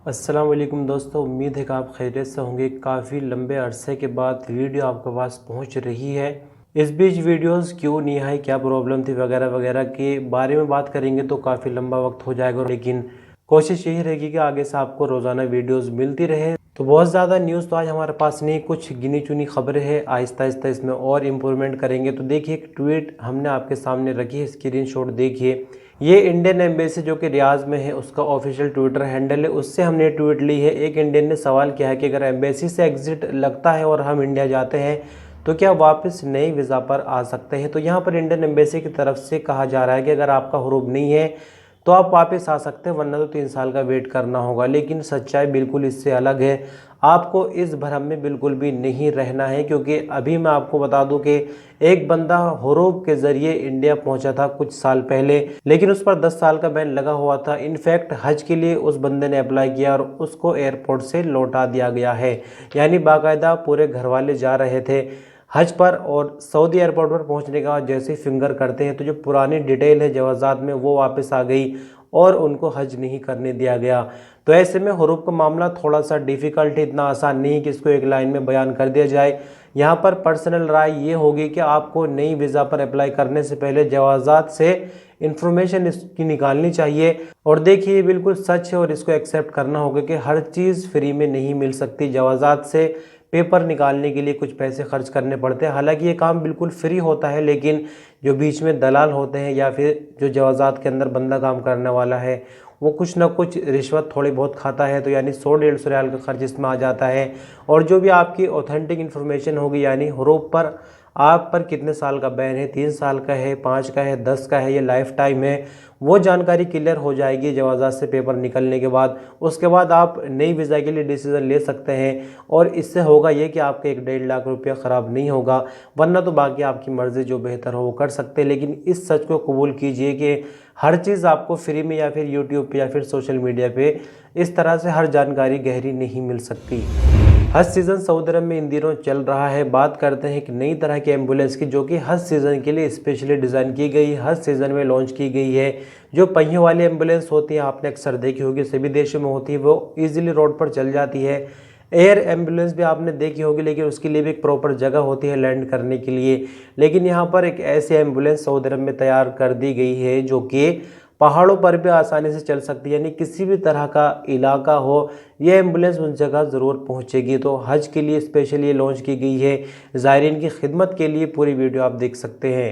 अस्सलाम वालेकुम दोस्तों, उम्मीद है कि आप खैरियत से होंगे। काफ़ी लंबे अरसे के बाद वीडियो आपके पास पहुंच रही है। इस बीच वीडियोस क्यों नहीं आई, क्या प्रॉब्लम थी वगैरह वगैरह के बारे में बात करेंगे तो काफ़ी लंबा वक्त हो जाएगा, लेकिन कोशिश यही रहेगी कि आगे से आपको रोज़ाना वीडियोस मिलती रहे। तो बहुत ज़्यादा न्यूज़ तो आज हमारे पास नहीं, कुछ गिनी चुनी खबरें हैं। आहिस्ता आहिस्ता इसमें और इम्प्रूवमेंट करेंगे। तो देखिए, एक ट्वीट हमने आपके सामने रखी है, स्क्रीनशॉट देखिए। ये इंडियन एम्बेसी जो कि रियाज में है, उसका ऑफिशियल ट्विटर हैंडल है, उससे हमने ट्वीट ली है। एक इंडियन ने सवाल किया है कि अगर एम्बेसी से एग्जिट लगता है और हम इंडिया जाते हैं तो क्या वापस नई वीज़ा पर आ सकते हैं। तो यहाँ पर इंडियन एम्बेसी की तरफ से कहा जा रहा है कि अगर आपका हुरूब नहीं है तो आप वापस आ सकते हैं, वरना तो 3 साल का वेट करना होगा। लेकिन सच्चाई बिल्कुल इससे अलग है। आपको इस भ्रम में बिल्कुल भी नहीं रहना है, क्योंकि अभी मैं आपको बता दूं कि एक बंदा हुरूब के ज़रिए इंडिया पहुंचा था कुछ साल पहले, लेकिन उस पर 10 साल का बैन लगा हुआ था। इनफैक्ट हज के लिए उस बंदे ने अप्लाई किया और उसको एयरपोर्ट से लौटा दिया गया है। यानी बाकायदा पूरे घर वाले जा रहे थे हज पर, और सऊदी एयरपोर्ट पर पहुंचने के बाद जैसे ही फिंगर करते हैं तो जो पुरानी डिटेल है जवाज़ात में वो वापस आ गई और उनको हज नहीं करने दिया गया। तो ऐसे में हुरूब का मामला थोड़ा सा डिफ़िकल्ट है, इतना आसान नहीं कि इसको एक लाइन में बयान कर दिया जाए। यहाँ पर पर्सनल राय ये होगी कि आपको नई वीज़ा पर अप्लाई करने से पहले जवाज़ात से इन्फॉर्मेशन इसकी निकालनी चाहिए। और देखिए, ये बिल्कुल सच है और इसको एक्सेप्ट करना होगा कि हर चीज़ फ्री में नहीं मिल सकती। जवाज़ात से पेपर निकालने के लिए कुछ पैसे खर्च करने पड़ते हैं। हालांकि ये काम बिल्कुल फ्री होता है, लेकिन जो बीच में दलाल होते हैं या फिर जो जवाज़ात के अंदर बंदा काम करने वाला है, वो कुछ ना कुछ रिश्वत थोड़ी बहुत खाता है। तो यानी 100-150 रियाल का खर्च इसमें आ जाता है। और जो भी आपकी ऑथेंटिक इन्फॉर्मेशन होगी, यानी हुरूब पर आप पर कितने साल का बैन है, 3 साल का है, 5 का है, 10 का है, ये लाइफ टाइम है, वो जानकारी क्लियर हो जाएगी जवाज़ात से पेपर निकलने के बाद। उसके बाद आप नई वीज़ा के लिए डिसीज़न ले सकते हैं। और इससे होगा ये कि आपका 1-1.5 लाख रुपया ख़राब नहीं होगा, वरना तो बाकी आपकी मर्ज़ी जो बेहतर हो वो कर सकते हैं। लेकिन इस सच को कबूल कीजिए कि हर चीज़ आपको फ्री में या फिर यूट्यूब पे या फिर सोशल मीडिया पे इस तरह से हर जानकारी गहरी नहीं मिल सकती। हज सीज़न सऊदी अरब में इन दिनों चल रहा है। बात करते हैं एक नई तरह की एम्बुलेंस की, जो कि हज सीज़न के लिए स्पेशली डिज़ाइन की गई, हज सीज़न में लॉन्च की गई है। जो पहियों वाली एम्बुलेंस होती है, आपने अक्सर देखी होगी, सभी देशों में होती है, वो ईजिली रोड पर चल जाती है। एयर एम्बुलेंस भी आपने देखी होगी, लेकिन उसके लिए भी एक प्रॉपर जगह होती है लैंड करने के लिए। लेकिन यहाँ पर एक ऐसी एम्बुलेंस सऊदी अरब में तैयार कर दी गई है जो कि पहाड़ों पर भी आसानी से चल सकती है। यानी किसी भी तरह का इलाका हो, ये एम्बुलेंस उस जगह ज़रूर पहुँचेगी। तो हज के लिए स्पेशल ये लॉन्च की गई है। ज़ायरीन की खिदमत के लिए पूरी वीडियो आप देख सकते हैं।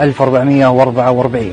1444.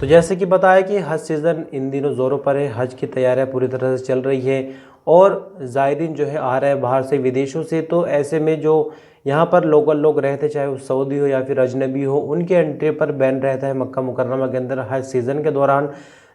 तो जैसे कि बताया कि हज सीज़न इन दिनों ज़ोरों पर है, हज की तैयारियां पूरी तरह से चल रही है और ज़ायरीन जो है आ रहे हैं बाहर से, विदेशों से। तो ऐसे में जो यहाँ पर लोकल लोग रहते, चाहे वो सऊदी हो या फिर अजनबी हो, उनके एंट्री पर बैन रहता है मक्का मुकर्रमा के अंदर हज सीज़न के दौरान।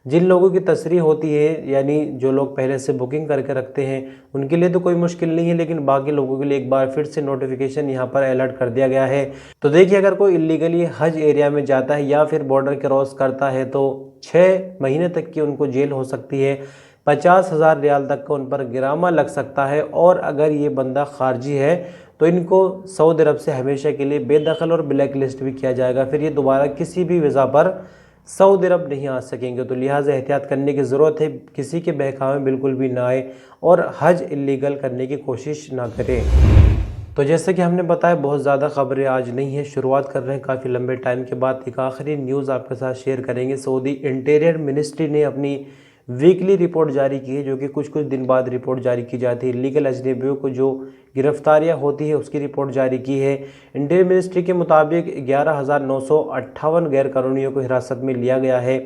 जिन लोगों की तसरीह होती है, यानी जो लोग पहले से बुकिंग करके रखते हैं, उनके लिए तो कोई मुश्किल नहीं है, लेकिन बाकी लोगों के लिए एक बार फिर से नोटिफिकेशन यहाँ पर अलर्ट कर दिया गया है। तो देखिए, अगर कोई इलीगली हज एरिया में जाता है या फिर बॉर्डर क्रॉस करता है तो 6 महीने तक की उनको जेल हो सकती है, 50,000 रियाल तक का उन पर गिरामा लग सकता है। और अगर ये बंदा खारजी है तो इनको सऊदी अरब से हमेशा के लिए बेदखल और ब्लैक लिस्ट भी किया जाएगा। फिर ये दोबारा किसी भी वीज़ा पर सऊदी अरब नहीं आ सकेंगे। तो लिहाजा एहतियात करने की ज़रूरत है, किसी के बहकावे में बिल्कुल भी ना आए और हज इलीगल करने की कोशिश ना करें। तो जैसे कि हमने बताया बहुत ज़्यादा ख़बरें आज नहीं है, शुरुआत कर रहे हैं काफ़ी लंबे टाइम के बाद। एक आखिरी न्यूज़ आपके साथ शेयर करेंगे। सऊदी इंटीरियर मिनिस्ट्री ने अपनी वीकली रिपोर्ट जारी की है, जो कि कुछ दिन बाद रिपोर्ट जारी की जाती है। इलीगल अजनबियों को जो गिरफ्तारियां होती है उसकी रिपोर्ट जारी की है। इंटीरियर मिनिस्ट्री के मुताबिक 11,958 गैर कानूनियों को हिरासत में लिया गया है।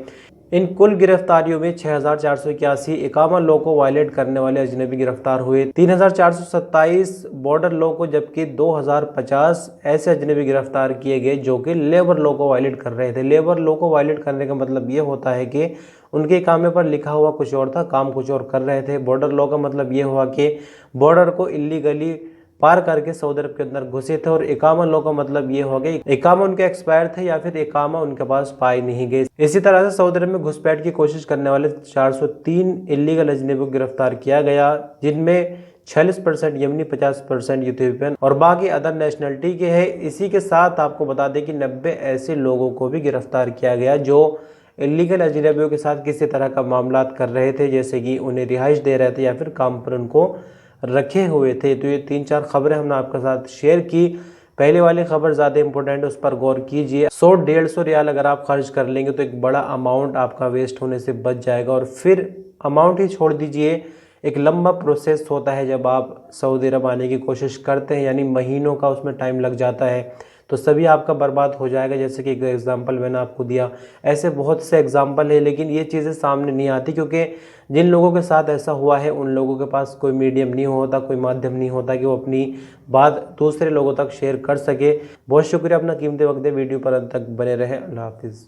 इन कुल गिरफ्तारियों में 6,481 इकामा लॉ को वायलेट करने वाले अजनबी गिरफ्तार हुए, 3,427 बॉर्डर लॉ को, जबकि 2,050 ऐसे अजनबी गिरफ्तार किए गए जो कि लेबर लॉ को वायलेट कर रहे थे। लेबर लॉ को वायलेट करने का मतलब ये होता है कि उनके इकामे पर लिखा हुआ कुछ और था, काम कुछ और कर रहे थे। बॉर्डर लॉ का मतलब ये हुआ कि बॉर्डर को इलीगली पार करके सऊदी अरब के अंदर घुसे थे। और इकामा लॉ का मतलब ये हो गया इकामा उनके एक्सपायर थे या फिर इकामा उनके पास पाए नहीं गए। इसी तरह से सऊदी अरब में घुसपैठ की कोशिश करने वाले 403 इलीगल अजनबी को गिरफ्तार किया गया, जिनमें 46% यमनी, 50% यूथोपियन और बाकी अदर नेशनलिटी के हैं। इसी के साथ आपको बता दें कि 90 ऐसे लोगों को भी गिरफ्तार किया गया जो इलीगल अजनबियों के साथ किसी तरह का मामला कर रहे थे, जैसे कि उन्हें रिहाइश दे रहे थे या फिर काम पर उनको रखे हुए थे। तो ये 3-4 खबरें हमने आपके साथ शेयर की। पहले वाली खबर ज़्यादा इंपॉर्टेंट है, उस पर गौर कीजिए। 100-150 रियाल अगर आप खर्च कर लेंगे तो एक बड़ा अमाउंट आपका वेस्ट होने से बच जाएगा। और फिर अमाउंट ही छोड़ दीजिए, एक लंबा प्रोसेस होता है जब आप सऊदी अरब आने की कोशिश करते हैं, यानी महीनों का उसमें टाइम लग जाता है, तो सभी आपका बर्बाद हो जाएगा। जैसे कि एक एग्जांपल मैंने आपको दिया, ऐसे बहुत से एग्जांपल है, लेकिन ये चीज़ें सामने नहीं आती क्योंकि जिन लोगों के साथ ऐसा हुआ है उन लोगों के पास कोई मीडियम नहीं होता, कोई माध्यम नहीं होता कि वो अपनी बात दूसरे लोगों तक शेयर कर सके। बहुत शुक्रिया, अपना कीमती वक्त दे, वीडियो पर अंत तक बने रहें। अल्लाह हाफिज़।